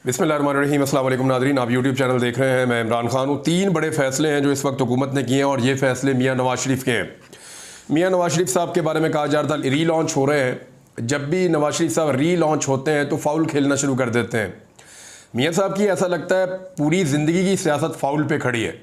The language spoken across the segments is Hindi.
बिस्मिल्लाहिर्रहमानिर्रहीम। अस्सलाम वालेकुम नाज़रीन, आप यूट्यूब चैनल देख रहे हैं। मैं इमरान खान हूँ। 3 बड़े फैसले हैं जो इस वक्त हुकूमत ने किए हैं और ये फैसले मियाँ नवाज शरीफ के हैं। मियाँ नवाज शरीफ साहब के बारे में कहा जा रहा था री लॉन्च हो रहे हैं। जब भी नवाज शरीफ साहब री लॉन्च होते हैं तो फाउल खेलना शुरू कर देते हैं। मियाँ साहब की ऐसा लगता है पूरी ज़िंदगी की सियासत फाउल पे खड़ी है।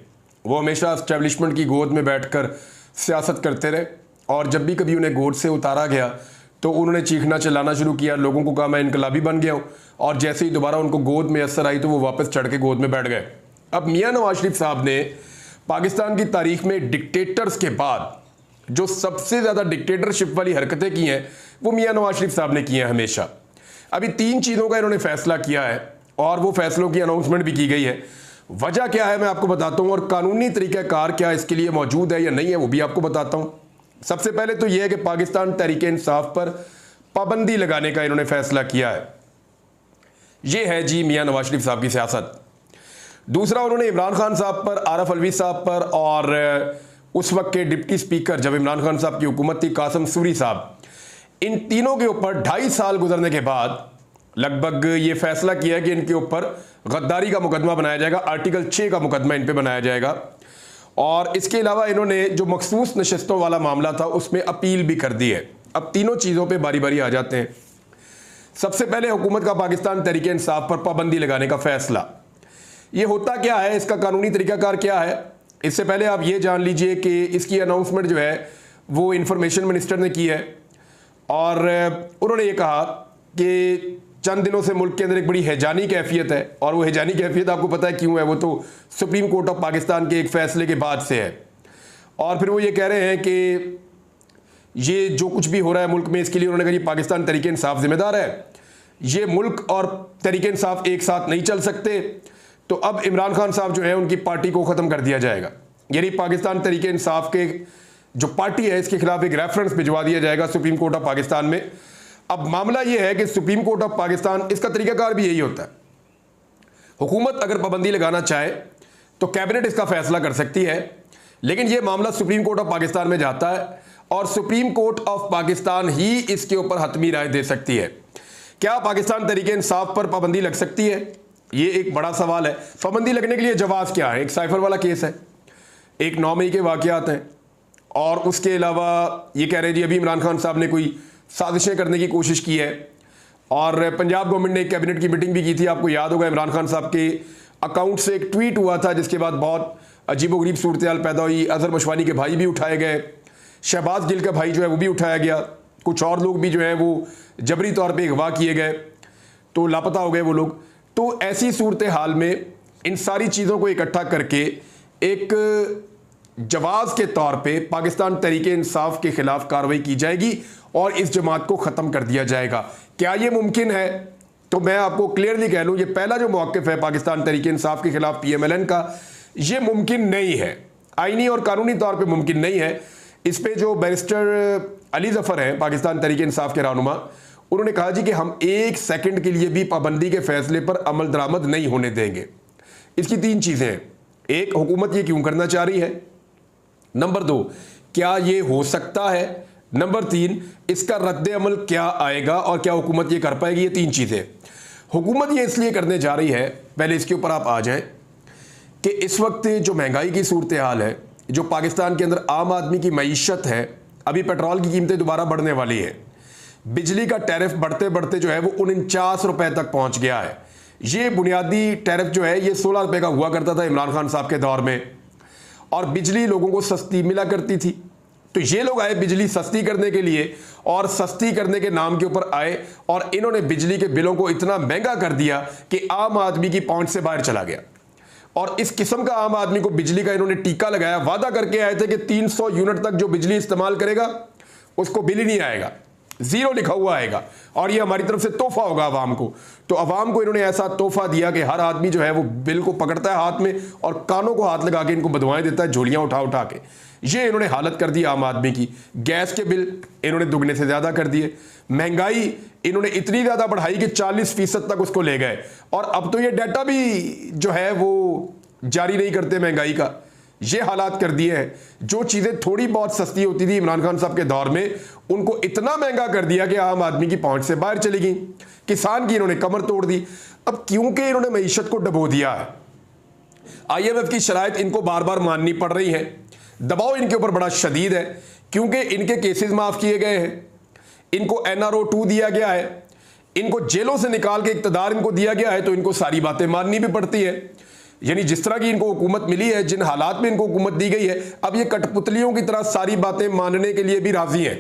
वो हमेशा एस्टेब्लिशमेंट की गोद में बैठकर सियासत करते रहे और जब भी कभी उन्हें गोद से उतारा गया तो उन्होंने चीखना चिल्लाना शुरू किया, लोगों को कहा मैं इनकलाबी बन गया हूँ, और जैसे ही दोबारा उनको गोद में असर आई तो वो वापस चढ़ के गोद में बैठ गए। अब मियाँ नवाज शरीफ साहब ने पाकिस्तान की तारीख में डिक्टेटर्स के बाद जो सबसे ज़्यादा डिक्टेटरशिप वाली हरकतें की हैं वो मियाँ नवाज शरीफ साहब ने की हैं हमेशा। अभी 3 चीज़ों का इन्होंने फैसला किया है और वो फैसलों की अनाउंसमेंट भी की गई है। वजह क्या है मैं आपको बताता हूँ, और कानूनी तरीक़ाकार क्या इसके लिए मौजूद है या नहीं है वो भी आपको बताता हूँ। सबसे पहले तो यह है कि पाकिस्तान तहरीक इंसाफ पर पाबंदी लगाने का इन्होंने फैसला किया है। यह है जी मियाँ नवाज शरीफ साहब की सियासत। दूसरा, उन्होंने इमरान खान साहब पर, आरफ अलवी साहब पर और उस वक्त के डिप्टी स्पीकर जब इमरान खान साहब की हुकूमत थी कासिम सूरी साहब, इन तीनों के ऊपर 2.5 साल गुजरने के बाद लगभग ये फैसला किया है कि इनके ऊपर गद्दारी का मुकदमा बनाया जाएगा, आर्टिकल 6 का मुकदमा इन पर बनाया जाएगा। और इसके अलावा इन्होंने जो मखसूस नशस्तों वाला मामला था उसमें अपील भी कर दी है। अब तीनों चीज़ों पे बारी बारी आ जाते हैं। सबसे पहले हुकूमत का पाकिस्तान तहरीक इंसाफ पर पाबंदी लगाने का फैसला। ये होता क्या है, इसका कानूनी तरीकाकार क्या है, इससे पहले आप ये जान लीजिए कि इसकी अनाउंसमेंट जो है वो इंफॉर्मेशन मिनिस्टर ने की है और उन्होंने ये कहा कि चंद दिनों से मुल्क के अंदर एक बड़ी हैजानी कैफियत है, और वो हैजानी कैफियत आपको पता है क्यों है, वो तो सुप्रीम कोर्ट ऑफ पाकिस्तान के एक फैसले के बाद से है। और फिर वो ये कह रहे हैं कि ये जो कुछ भी हो रहा है मुल्क में इसके लिए उन्होंने कहा ये पाकिस्तान तहरीक इंसाफ जिम्मेदार है, ये मुल्क और तहरीक इंसाफ एक साथ नहीं चल सकते। तो अब इमरान खान साहब जो है उनकी पार्टी को ख़त्म कर दिया जाएगा, यानी पाकिस्तान तहरीक इंसाफ के जो पार्टी है इसके खिलाफ एक रेफरेंस भिजवा दिया जाएगा सुप्रीम कोर्ट ऑफ पाकिस्तान में। अब मामला यह है कि सुप्रीम कोर्ट ऑफ पाकिस्तान, इसका तरीकाकार भी यही होता है, हुकूमत अगर पाबंदी लगाना चाहे तो कैबिनेट इसका फैसला कर सकती है, लेकिन यह मामला सुप्रीम कोर्ट ऑफ पाकिस्तान में जाता है और सुप्रीम कोर्ट ऑफ पाकिस्तान ही इसके ऊपर हतमी राय दे सकती है। क्या पाकिस्तान तहरीक इंसाफ पर पाबंदी लग सकती है, ये एक बड़ा सवाल है। पाबंदी लगने के लिए जवाब क्या है, एक साइफर वाला केस है, एक 9 मई के वाकयात हैं, और उसके अलावा ये कह रहे हैं जी अभी इमरान खान साहब ने कोई साजिशें करने की कोशिश की है। और पंजाब गवर्नमेंट ने एक कैबिनेट की मीटिंग भी की थी, आपको याद होगा इमरान खान साहब के अकाउंट से एक ट्वीट हुआ था जिसके बाद बहुत अजीबोगरीब सूरत हाल पैदा हुई। अजहर मशवानी के भाई भी उठाए गए, शहबाज गिल का भाई जो है वो भी उठाया गया, कुछ और लोग भी जो है वो जबरी तौर पे अगवा किए गए, तो लापता हो गए वो लोग। तो ऐसी सूरत हाल में इन सारी चीज़ों को इकट्ठा करके एक जवाब के तौर पे पाकिस्तान तहरीक इंसाफ के खिलाफ कार्रवाई की जाएगी और इस जमात को ख़त्म कर दिया जाएगा। क्या ये मुमकिन है? तो मैं आपको क्लियरली कह लूँ, ये पहला जो मौक़िफ़ है पाकिस्तान तहरीक इंसाफ के खिलाफ PMLN का, ये मुमकिन नहीं है, आईनी और कानूनी तौर पे मुमकिन नहीं है। इस पे जो बैरिस्टर अली ज़फ़र हैं पाकिस्तान तहरीक इंसाफ के रहनुमा, उन्होंने कहा जी कि हम 1 सेकंड के लिए भी पाबंदी के फैसले पर अमल दरामद नहीं होने देंगे। इसकी 3 चीज़ें हैं, एक, हुकूमत ये क्यों करना चाह रही है, नंबर 2, क्या ये हो सकता है, नंबर 3, इसका रद्द अमल क्या आएगा और क्या हुकूमत ये कर पाएगी। ये 3 चीज़ें हुकूमत ये इसलिए करने जा रही है, पहले इसके ऊपर आप आ जाएं कि इस वक्त जो महंगाई की सूरत हाल है, जो पाकिस्तान के अंदर आम आदमी की मईशत है, अभी पेट्रोल की कीमतें दोबारा बढ़ने वाली है, बिजली का टैरिफ बढ़ते बढ़ते जो है वो 49 रुपए तक पहुँच गया है। ये बुनियादी टैरिफ जो है ये 16 रुपये का हुआ करता था इमरान खान साहब के दौर में, और बिजली लोगों को सस्ती मिला करती थी। तो ये लोग आए बिजली सस्ती करने के लिए, और सस्ती करने के नाम के ऊपर आए और इन्होंने बिजली के बिलों को इतना महंगा कर दिया कि आम आदमी की पहुंच से बाहर चला गया। और इस किस्म का आम आदमी को बिजली का इन्होंने टीका लगाया, वादा करके आए थे कि 300 यूनिट तक जो बिजली इस्तेमाल करेगा उसको बिल ही नहीं आएगा, 0 लिखा हुआ आएगा, और ये हमारी तरफ से तोहफा होगा आवाम को। तो आवाम को इन्होंने ऐसा तोहफा दिया कि हर आदमी जो है वो बिल को पकड़ता है हाथ में और कानों को हाथ लगा के इनको बदवाएं देता है, झोलियां उठा उठा के। ये इन्होंने हालत कर दी आम आदमी की। गैस के बिल इन्होंने दुगने से ज़्यादा कर दिए, महंगाई इन्होंने इतनी ज़्यादा बढ़ाई कि 40% तक उसको ले गए, और अब तो ये डाटा भी जो है वो जारी नहीं करते महंगाई का। ये हालात कर दिए हैं। जो चीज़ें थोड़ी बहुत सस्ती होती थी इमरान खान साहब के दौर में, उनको इतना महंगा कर दिया कि आम आदमी की पहुंच से बाहर चली गई। किसान की इन्होंने कमर तोड़ दी। अब क्योंकि इन्होंने मईशत को डबो दिया है, IMF की शराइत इनको बार बार माननी पड़ रही है, दबाव इनके ऊपर बड़ा शदीद है, क्योंकि इनके केसेस माफ किए गए हैं, इनको NRO 2 दिया गया है, इनको जेलों से निकाल के इक्तदार इनको दिया गया है, तो इनको सारी बातें माननी भी पड़ती है। यानी जिस तरह की इनको हुकूमत मिली है, जिन हालात में इनको हुकूमत दी गई है, अब ये कठपुतलियों की तरह सारी बातें मानने के लिए भी राजी हैं,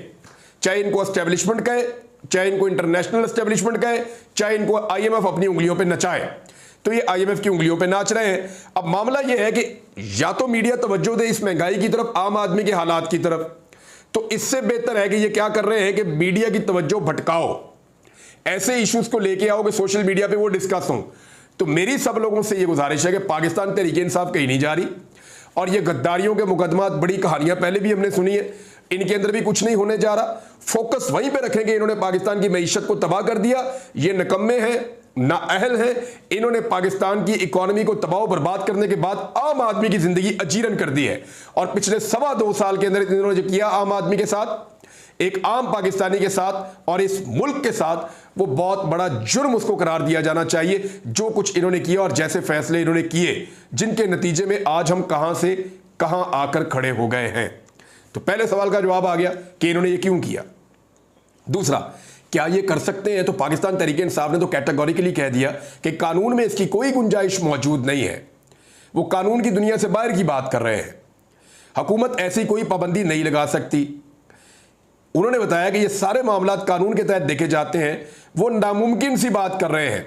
चाहे इनको एस्टेब्लिशमेंट कहे, चाहे इनको इंटरनेशनल एस्टेब्लिशमेंट कहे, चाहे इनको IMF अपनी उंगलियों पे नचाए। तो ये IMF की उंगलियों पे नाच रहे हैं। अब मामला ये है कि या तो मीडिया तवज्जो दे इस महंगाई की तरफ, आम आदमी के हालात की तरफ, तो इससे बेहतर है कि ये क्या कर रहे हैं कि मीडिया की तवज्जो भटकाओ, ऐसे इश्यूज को लेके आओ कि सोशल मीडिया पे वो डिस्कस हो। तो मेरी सब लोगों से ये गुजारिश है कि पाकिस्तान तहरीक इंसाफ कहीं नहीं जा रही, और ये गद्दारियों के मुकदमात, बड़ी कहानियां पहले भी हमने सुनी है, इनके अंदर भी कुछ नहीं होने जा रहा। फोकस वहीं पे रखेंगे। इन्होंने पाकिस्तान की मईशत को तबाह कर दिया, ये निकम्मे हैं, नाअहल हैं, इन्होंने पाकिस्तान की इकोनॉमी को तबाह बर्बाद करने के बाद आम आदमी की जिंदगी अजीरन कर दी है। और पिछले 2.25 साल के अंदर इन्होंने जो किया आम आदमी के साथ, एक आम पाकिस्तानी के साथ और इस मुल्क के साथ, वो बहुत बड़ा जुर्म उसको करार दिया जाना चाहिए, जो कुछ इन्होंने किया और जैसे फैसले इन्होंने किए, जिनके नतीजे में आज हम कहां से कहां आकर खड़े हो गए हैं। तो पहले सवाल का जवाब आ गया कि इन्होंने ये क्यों किया। दूसरा, क्या ये कर सकते हैं? तो पाकिस्तान तहरीक इंसाफ ने तो कैटेगोरिकली कह दिया कि कानून में इसकी कोई गुंजाइश मौजूद नहीं है। वो कानून की दुनिया से बाहर की बात कर रहे हैं। हुकूमत ऐसी कोई पाबंदी नहीं लगा सकती। उन्होंने बताया कि ये सारे मामला कानून के तहत देखे जाते हैं, वो नामुमकिन सी बात कर रहे हैं।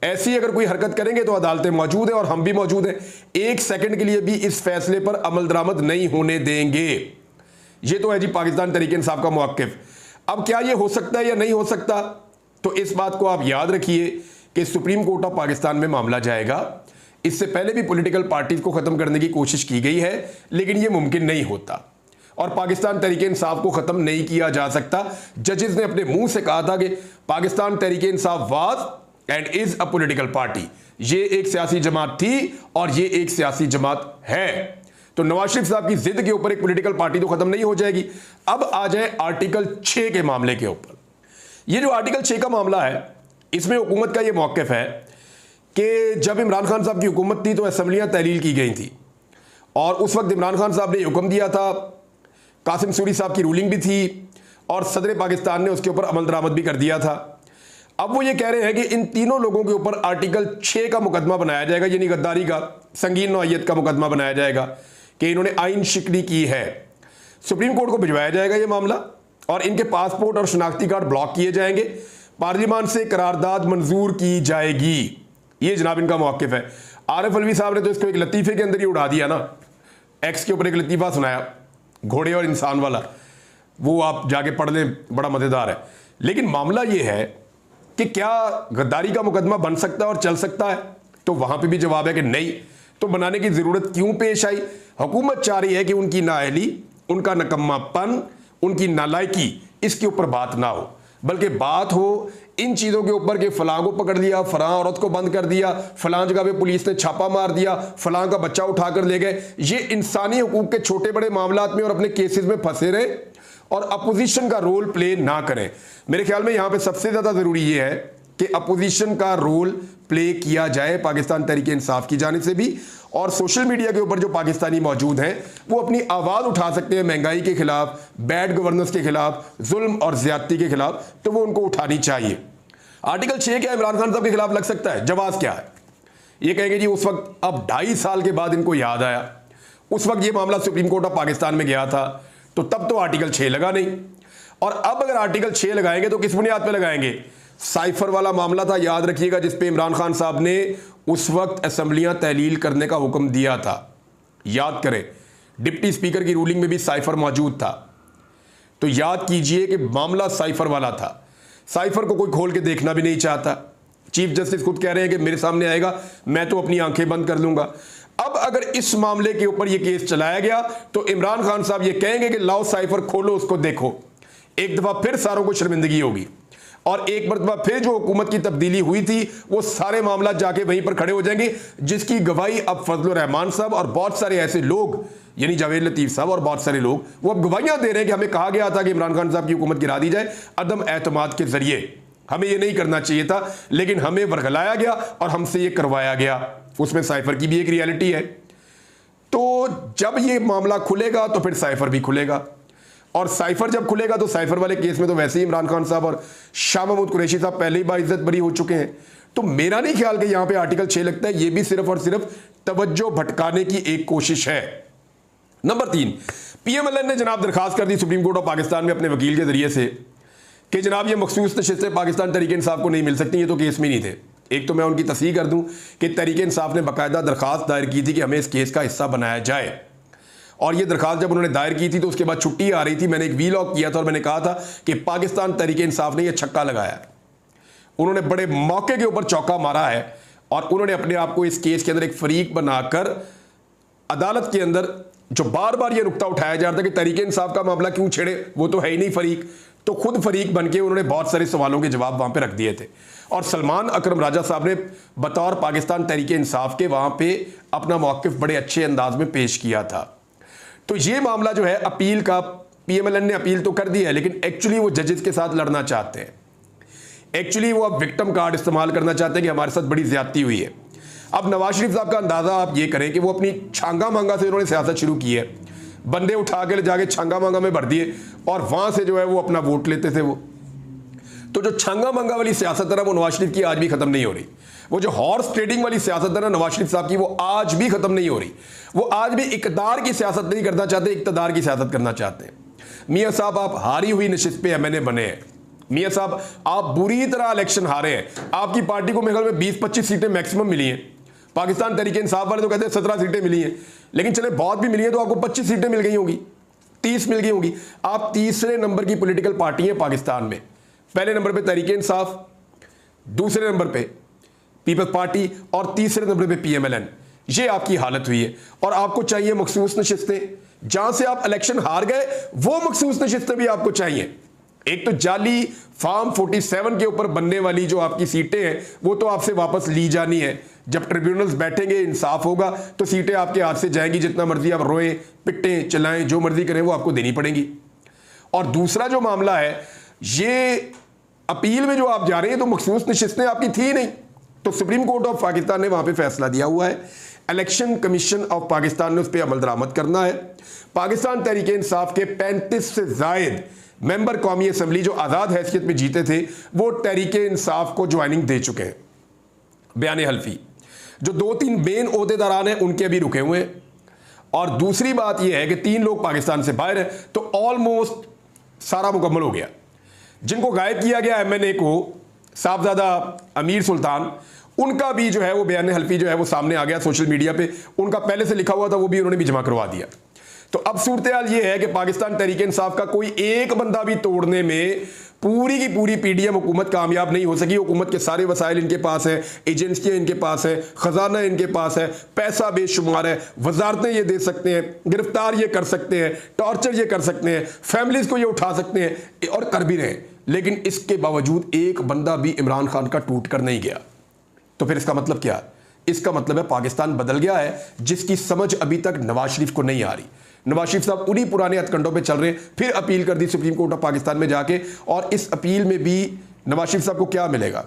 ऐसी अगर कोई हरकत करेंगे तो अदालतें मौजूद हैं और हम भी मौजूद हैं, एक सेकंड के लिए भी इस फैसले पर अमल दरामद नहीं होने देंगे। ये तो है जी पाकिस्तान तहरीक इंसाफ का मौक़िफ़। अब क्या ये हो सकता है या नहीं हो सकता, तो इस बात को आप याद रखिए कि सुप्रीम कोर्ट ऑफ पाकिस्तान में मामला जाएगा। इससे पहले भी पॉलिटिकल पार्टीज को खत्म करने की कोशिश की गई है, लेकिन यह मुमकिन नहीं होता और पाकिस्तान तहरीक इंसाफ को खत्म नहीं किया जा सकता। जजेस ने अपने मुंह से कहा था कि Pakistan Tehreek Insaf was and is a political party. ये एक सियासी जमात थी और ये एक सियासी जमात है। तो नवाज शरीफ साहब की जिद के ऊपर एक पॉलिटिकल पार्टी तो खत्म नहीं हो जाएगी। अब आ जाए आर्टिकल 6 के मामले के ऊपर। ये जो आर्टिकल 6 का मामला है, इसमें हुकूमत का ये मौक़िफ़ है कि जब इमरान खान साहब की हुकूमत थी तो असेंबलियां तहलील की गई थी और उस वक्त इमरान खान साहब ने हुक्म दिया था, कासिम सूरी साहब की रूलिंग भी थी और सदर पाकिस्तान ने उसके ऊपर अमल दरामद भी कर दिया था। अब वो ये कह रहे हैं कि इन तीनों लोगों के ऊपर आर्टिकल 6 का मुकदमा बनाया जाएगा, यानी गद्दारी का संगीन नौइयत का मुकदमा बनाया जाएगा कि इन्होंने आइन शिकनी की है। सुप्रीम कोर्ट को भिजवाया जाएगा ये मामला और इनके पासपोर्ट और शनाख्ती कार्ड ब्लॉक किए जाएंगे, पार्लियामान से करारदाद मंजूर की जाएगी। ये जनाब इनका मौक़िफ़ है। आरिफ अलवी साहब ने तो इसको एक लतीफ़े के अंदर ही उड़ा दिया ना, एक्स के ऊपर एक लतीफ़ा सुनाया घोड़े और इंसान वाला, वो आप जाके पढ़ लें, बड़ा मज़ेदार है। लेकिन मामला ये है कि क्या गद्दारी का मुकदमा बन सकता है और चल सकता है, तो वहां पे भी जवाब है कि नहीं। तो बनाने की ज़रूरत क्यों पेश आई? हुकूमत चाह रही है कि उनकी नाअहली, उनका नकम्मापन, उनकी नालायकी, इसके ऊपर बात ना हो, बल्कि बात हो इन चीज़ों के ऊपर कि फ़लाँ को पकड़ लिया, फ़लाँ औरत को बंद कर दिया, फ़लाँ जगह पे पुलिस ने छापा मार दिया, फ़लाँ का बच्चा उठाकर ले गए। ये इंसानी हुकूक के छोटे बड़े मामलात में और अपने केसेस में फंसे रहे और अपोजिशन का रोल प्ले ना करें। मेरे ख्याल में यहाँ पे सबसे ज़्यादा ज़रूरी ये है कि अपोजिशन का रोल प्ले किया जाए पाकिस्तान तहरीक इंसाफ की जानिब से भी, और सोशल मीडिया के ऊपर जो पाकिस्तानी मौजूद हैं वो अपनी आवाज़ उठा सकते हैं महंगाई के खिलाफ, बैड गवर्नेंस के खिलाफ, जुल्म और ज्यादती के खिलाफ, तो वो उनको उठानी चाहिए। आर्टिकल 6 क्या इमरान खान साहब के खिलाफ लग सकता है? जवाब क्या है? ये कहेंगे जी उस वक्त, अब 2.5 साल के बाद इनको याद आया, उस वक्त ये मामला सुप्रीम कोर्ट ऑफ पाकिस्तान में गया था तो तब तो आर्टिकल 6 लगा नहीं, और अब अगर आर्टिकल 6 लगाएंगे तो किस बुनियाद पे लगाएंगे? साइफर वाला मामला था, याद रखिएगा, जिसपे इमरान खान साहब ने उस वक्त असेंबलियां तहलील करने का हुक्म दिया था। याद करें, डिप्टी स्पीकर की रूलिंग में भी साइफर मौजूद था। तो याद कीजिए कि मामला साइफर वाला था। साइफर को कोई खोल के देखना भी नहीं चाहता। चीफ जस्टिस खुद कह रहे हैं कि मेरे सामने आएगा मैं तो अपनी आंखें बंद कर लूंगा। अब अगर इस मामले के ऊपर यह केस चलाया गया तो इमरान खान साहब ये कहेंगे कि लाओ साइफर खोलो, उसको देखो। एक दफा फिर सारों को शर्मिंदगी होगी और एक मरतबा फिर जो हुकूमत की तब्दीली हुई थी वो सारे मामला जाके वहीं पर खड़े हो जाएंगे, जिसकी गवाही अब फजलुर रहमान साहब और बहुत सारे ऐसे लोग, यानी जावेद लतीफ साहब और बहुत सारे लोग, वो अब गवाहियां दे रहे हैं कि हमें कहा गया था कि इमरान खान साहब की हुकूमत गिरा दी जाए अदम एतमाद के जरिए। हमें ये नहीं करना चाहिए था, लेकिन हमें वर्गलाया गया और हमसे ये करवाया गया। उसमें साइफर की भी एक रियलिटी है। तो जब ये मामला खुलेगा तो फिर साइफर भी खुलेगा, और साइफर जब खुलेगा तो साइफर वाले केस में तो वैसे ही इमरान खान साहब और शाह महमूद कुरैशी साहब पहले ही बाइज्जत बरी हो चुके हैं। तो मेरा नहीं ख्याल कि यहां पे आर्टिकल 6 लगता है, ये भी सिर्फ और सिर्फ तवज्जो भटकाने की एक कोशिश है। नंबर 3, पीएमएलएन ने जनाब दरखास्त कर दी सुप्रीम कोर्ट ऑफ पाकिस्तान में अपने वकील के जरिए से कि जनाब ये मखसूस नशिस्तें पाकिस्तान तहरीक इंसाफ को नहीं मिल सकती, ये तो केस में नहीं थे। एक तो मैं उनकी तस्दीक कर दूं कि तहरीक इंसाफ ने बाकायदा दरखास्त दायर की थी कि हमें इस केस का हिस्सा बनाया जाए, और ये दरखास्त जब उन्होंने दायर की थी तो उसके बाद छुट्टी आ रही थी। मैंने एक वीलॉग किया था और मैंने कहा था कि पाकिस्तान तहरीक इंसाफ ने यह छक्का लगाया, उन्होंने बड़े मौके के ऊपर चौका मारा है, और उन्होंने अपने आप को इस केस के अंदर एक फरीक बनाकर अदालत के अंदर जो बार बार ये नुक्ता उठाया जा रहा था कि तहरीक इंसाफ का मामला क्यों छेड़े, वो तो है ही नहीं फरीक, तो खुद फरीक बन के उन्होंने बहुत सारे सवालों के जवाब वहां पे रख दिए थे। और सलमान अकरम राजा साहब ने बतौर पाकिस्तान तहरीक इंसाफ के वहां पे अपना मौक़िफ़ बड़े अच्छे अंदाज में पेश किया था। तो ये मामला जो है अपील का, पीएमएलएन ने अपील तो कर दी है, लेकिन एक्चुअली वो जजेस के साथ लड़ना चाहते हैं। एक्चुअली वो अब विक्टिम कार्ड इस्तेमाल करना चाहते हैं कि हमारे साथ बड़ी ज्यादती हुई है। अब नवाज शरीफ साहब का अंदाजा आप ये करें कि वो अपनी छांगा मांगा से उन्होंने सियासत शुरू की है, बंदे उठा के ले जाके छांगा मांगा में भर दिए और वहां से जो है वो अपना वोट लेते थे। वो तो जो छांगा मांगा वाली सियासत है ना, वो नवाज शरीफ की आज भी खत्म नहीं हो रही। वो जो हॉर्स ट्रेडिंग वाली सियासत है ना नवाज शरीफ साहब की, वो आज भी खत्म नहीं हो रही। वो आज भी इकदार की सियासत नहीं करना चाहते, इक्तदार की सियासत करना चाहते हैं। मियाँ साहब आप हारी हुई नशिस्त पे एमएनए बने हैं, मियाँ साहब आप बुरी तरह इलेक्शन हारे हैं, आपकी पार्टी को मेरे ख्याल में 20-25 सीटें मैक्सिमम मिली हैं। पाकिस्तान तहरीक इंसाफ वाले तो कहते हैं 17 सीटें मिली हैं, लेकिन चले बहुत भी मिली हैं तो आपको 25 सीटें मिल गई होंगी, 30 मिल गई होंगी। आप तीसरे नंबर की पॉलिटिकल पार्टी है पाकिस्तान में। पहले नंबर पे तहरीक इंसाफ, दूसरे नंबर पे पीपल्स पार्टी और तीसरे नंबर पे पीएमएलएन। ये आपकी हालत हुई है और आपको चाहिए मखसूस नशिस्तें। जहां से आप इलेक्शन हार गए वो मखसूस नशिस्तें भी आपको चाहिए। एक तो जाली फार्म 47 के ऊपर बनने वाली जो आपकी सीटें हैं वो तो आपसे वापस ली जानी है। जब ट्रिब्यूनल्स बैठेंगे, इंसाफ होगा तो सीटें आपके हाथ से जाएंगी, जितना मर्जी आप रोएं पिटें चलाएं जो मर्जी करें वो आपको देनी पड़ेंगी। और दूसरा जो मामला है, ये अपील में जो आप जा रहे हैं तो मखसूस नशिस्तें आपकी थी नहीं, तो सुप्रीम कोर्ट ऑफ पाकिस्तान ने वहां पे फैसला दिया हुआ है, इलेक्शन कमीशन ऑफ पाकिस्तान ने उस पर अमल दरामद करना है। पाकिस्तान तहरीक इंसाफ के 35 से जायद मेंबर कौमी असम्बली जो आज़ाद हैसियत में जीते थे वो तहरीक इंसाफ को ज्वाइनिंग दे चुके हैं। बयान हल्फी जो 2-3 मेन ओहदेदारान हैं उनके अभी रुके हुए हैं, और दूसरी बात यह है कि 3 लोग पाकिस्तान से बाहर हैं, तो ऑलमोस्ट सारा मुकम्मल हो गया। जिनको गायब किया गया एमएनए को, साहबजादा अमीर सुल्तान, उनका भी जो है वो बयान हल्फी जो है वो सामने आ गया सोशल मीडिया पे, उनका पहले से लिखा हुआ था वो भी उन्होंने भी जमा करवा दिया। तो अब सूरत हाल ये है कि पाकिस्तान तहरीक इंसाफ का कोई एक बंदा भी तोड़ने में पूरी की पूरी पीडीएम हुकूमत कामयाब नहीं हो सकी। हुकूमत के सारे वसाइल इनके पास है, एजेंसियां इनके पास है, खजाना इनके पास है, पैसा बेशुमार है, वजारतें ये दे सकते हैं, गिरफ्तार ये कर सकते हैं, टॉर्चर ये कर सकते हैं, फैमिलीज को ये उठा सकते हैं और कर भी रहे हैं। लेकिन इसके बावजूद एक बंदा भी इमरान खान का टूट कर नहीं गया। तो फिर इसका मतलब क्या? इसका मतलब है पाकिस्तान बदल गया है, जिसकी समझ अभी तक नवाज शरीफ को नहीं आ रही। नवाज शरीफ साहब उन्हीं पुराने हथकंडों पे चल रहे हैं। फिर अपील कर दी सुप्रीम कोर्ट ऑफ पाकिस्तान में जाके, और इस अपील में भी नवाज शरीफ साहब को क्या मिलेगा?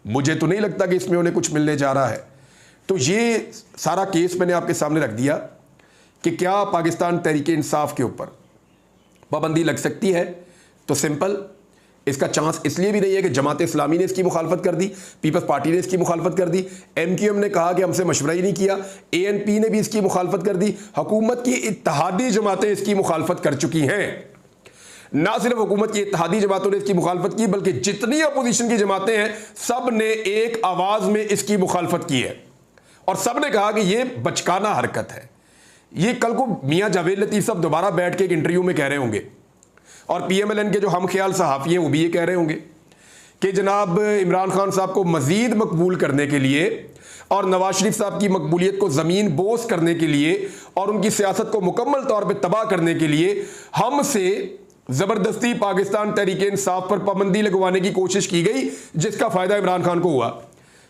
मुझे तो नहीं लगता कि इसमें उन्हें कुछ मिलने जा रहा है। तो ये सारा केस मैंने आपके सामने रख दिया कि क्या पाकिस्तान तहरीक इंसाफ के ऊपर पाबंदी लग सकती है। तो सिंपल, इसका चांस इसलिए भी नहीं है कि जमात इस्लामी ने इसकी मुखालफत कर दी, पीपल्स पार्टी ने इसकी मुखालफत कर दी, एमक्यूएम ने कहा कि हमसे मशवरा ही नहीं किया, एएनपी ने भी इसकी मुखालफत कर दी, हुकूमत की इत्तेहादी जमातें इसकी मुखालफत कर चुकी हैं। ना सिर्फ हुकूमत की इत्तेहादी जमातों ने इसकी मुखालफत की, बल्कि जितनी अपोजिशन की जमातें हैं सब ने एक आवाज में इसकी मुखालफत की है, और सब ने कहा कि यह बचकाना हरकत है। ये कल को मियाँ जावेद लतीफ साहब दोबारा बैठ के एक इंटरव्यू में कह रहे होंगे, और पीएमएलएन के जो हम ख्याल सहाफ़ी हैं वो भी ये कह रहे होंगे कि जनाब इमरान खान साहब को मजीद मकबूल करने के लिए और नवाज शरीफ साहब की मकबूलियत को ज़मीन बोस करने के लिए और उनकी सियासत को मुकम्मल तौर पर तबाह करने के लिए हमसे ज़बरदस्ती पाकिस्तान तहरीक इंसाफ पर पाबंदी लगवाने की कोशिश की गई, जिसका फ़ायदा इमरान खान को हुआ।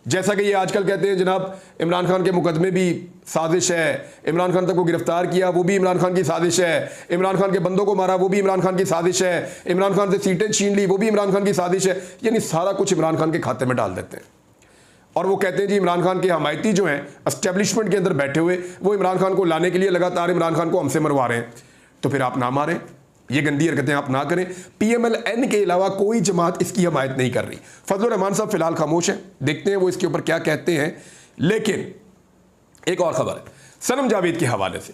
जैसा कि ये आजकल कहते हैं जनाब इमरान खान के मुकदमे भी साजिश है, इमरान खान तक को गिरफ्तार किया वो भी इमरान खान की साजिश है, इमरान खान के बंदों को मारा वो भी इमरान खान की साजिश है, इमरान खान से सीटें छीन ली वो भी इमरान खान की साजिश है। यानी सारा कुछ इमरान खान के खाते में डाल देते हैं और वो कहते हैं जी इमरान खान के हमायती जो हैं एस्टेब्लिशमेंट के अंदर बैठे हुए वो इमरान खान को लाने के लिए लगातार इमरान खान को हमसे मरवा रहे हैं। तो फिर आप ना मारें, ये गंदी हरकतें आप ना करें। PMLN के अलावा कोई जमात इसकी हमायत नहीं कर रही। फजलुर रहमान साहब फिलहाल खामोश हैं, देखते हैं वो इसके ऊपर क्या कहते हैं। लेकिन एक और खबर है सनम जावेद के हवाले से।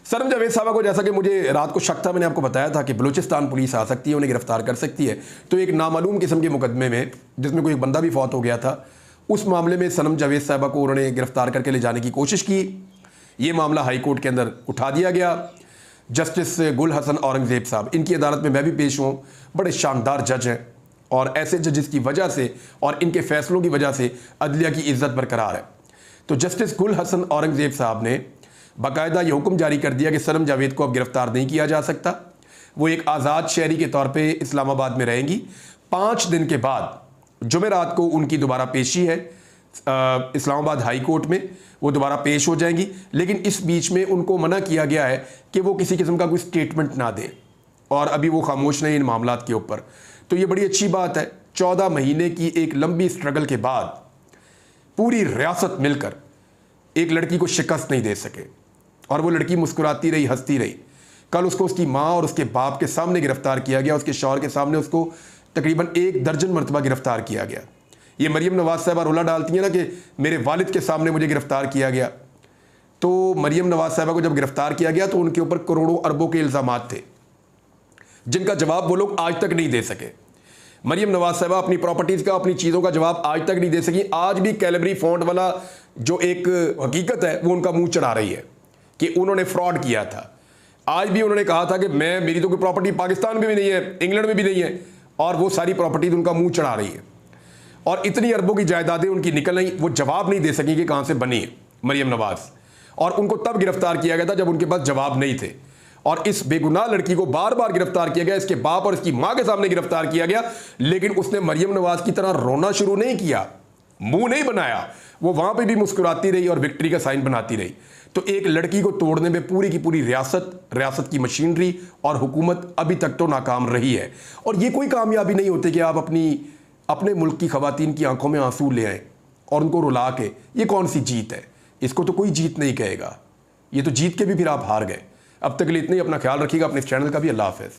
सनम जावेद साहबा को जैसा कि मुझे रात को शक था, मैंने आपको बताया था कि बलूचिस्तान पुलिस आ सकती है, उन्हें गिरफ्तार कर सकती है। तो एक नामालूम किस्म के मुकदमे में जिसमें कोई बंदा भी फौत हो गया था, उस मामले में सनम जावेद साहबा को उन्होंने गिरफ्तार करके ले जाने की कोशिश की। ये मामला हाई कोर्ट के अंदर उठा दिया गया। जस्टिस गुल हसन औरंगजेब साहब, इनकी अदालत में मैं भी पेश हूँ, बड़े शानदार जज हैं और ऐसे जजेस की वजह से और इनके फैसलों की वजह से अदलिया की इज्जत बरकरार है। तो जस्टिस गुल हसन औरंगजेब साहब ने बाकायदा ये हुक्म जारी कर दिया कि सनम जावेद को अब गिरफ्तार नहीं किया जा सकता। वो एक आज़ाद शहरी के तौर पे इस्लामाबाद में रहेंगी। 5 दिन के बाद जुमेरात को उनकी दोबारा पेशी है इस्लामाबाद हाई कोर्ट में, वो दोबारा पेश हो जाएंगी। लेकिन इस बीच में उनको मना किया गया है कि वो किसी किस्म का कोई स्टेटमेंट ना दें और अभी वो खामोश नहीं इन मामलात के ऊपर। तो ये बड़ी अच्छी बात है। 14 महीने की एक लंबी स्ट्रगल के बाद पूरी रियासत मिलकर एक लड़की को शिकस्त नहीं दे सके और वो लड़की मुस्कुराती रही, हंसती रही। कल उसको उसकी माँ और उसके बाप के सामने गिरफ्तार किया गया, उसके शौहर के सामने उसको तकरीबन 1 दर्जन मरतबा गिरफ्तार किया गया। ये मरियम नवाज साहबा रोला डालती हैं ना कि मेरे वालिद के सामने मुझे गिरफ्तार किया गया। तो मरियम नवाज साहबा को जब गिरफ्तार किया गया तो उनके ऊपर करोड़ों अरबों के इल्ज़ामात थे जिनका जवाब वो लोग आज तक नहीं दे सके। मरियम नवाज साहबा अपनी प्रॉपर्टीज़ का, अपनी चीज़ों का जवाब आज तक नहीं दे सकी। आज भी कैलबरी फॉन्ट वाला जो एक हकीकत है वो उनका मुंह चढ़ा रही है कि उन्होंने फ्रॉड किया था। आज भी उन्होंने कहा था कि मेरी तो कोई प्रॉपर्टी पाकिस्तान में भी नहीं है, इंग्लैंड में भी नहीं है, और वो सारी प्रॉपर्टीज उनका मुंह चढ़ा रही है और इतनी अरबों की जायदादें उनकी निकल आई, वो जवाब नहीं दे सकी कि कहां से बनी है मरियम नवाज। और उनको तब गिरफ्तार किया गया था जब उनके पास जवाब नहीं थे और इस बेगुनाह लड़की को बार बार गिरफ्तार किया गया, इसके बाप और इसकी मां के सामने गिरफ्तार किया गया। लेकिन उसने मरियम नवाज की तरह रोना शुरू नहीं किया, मुंह नहीं बनाया, वो वहां पे भी मुस्कुराती रही और विक्ट्री का साइन बनाती रही। तो एक लड़की को तोड़ने में पूरी की पूरी रियासत की मशीनरी और हुकूमत अभी तक तो नाकाम रही है। और ये कोई कामयाबी नहीं होती कि आप अपने मुल्क की खवातीन की आंखों में आंसू ले आए और उनको रुला के, ये कौन सी जीत है? इसको तो कोई जीत नहीं कहेगा, ये तो जीत के भी फिर आप हार गए। अब तक के लिए इतना ही, अपना ख्याल रखिएगा, अपने चैनल का भी। अल्लाह हाफ़िज़।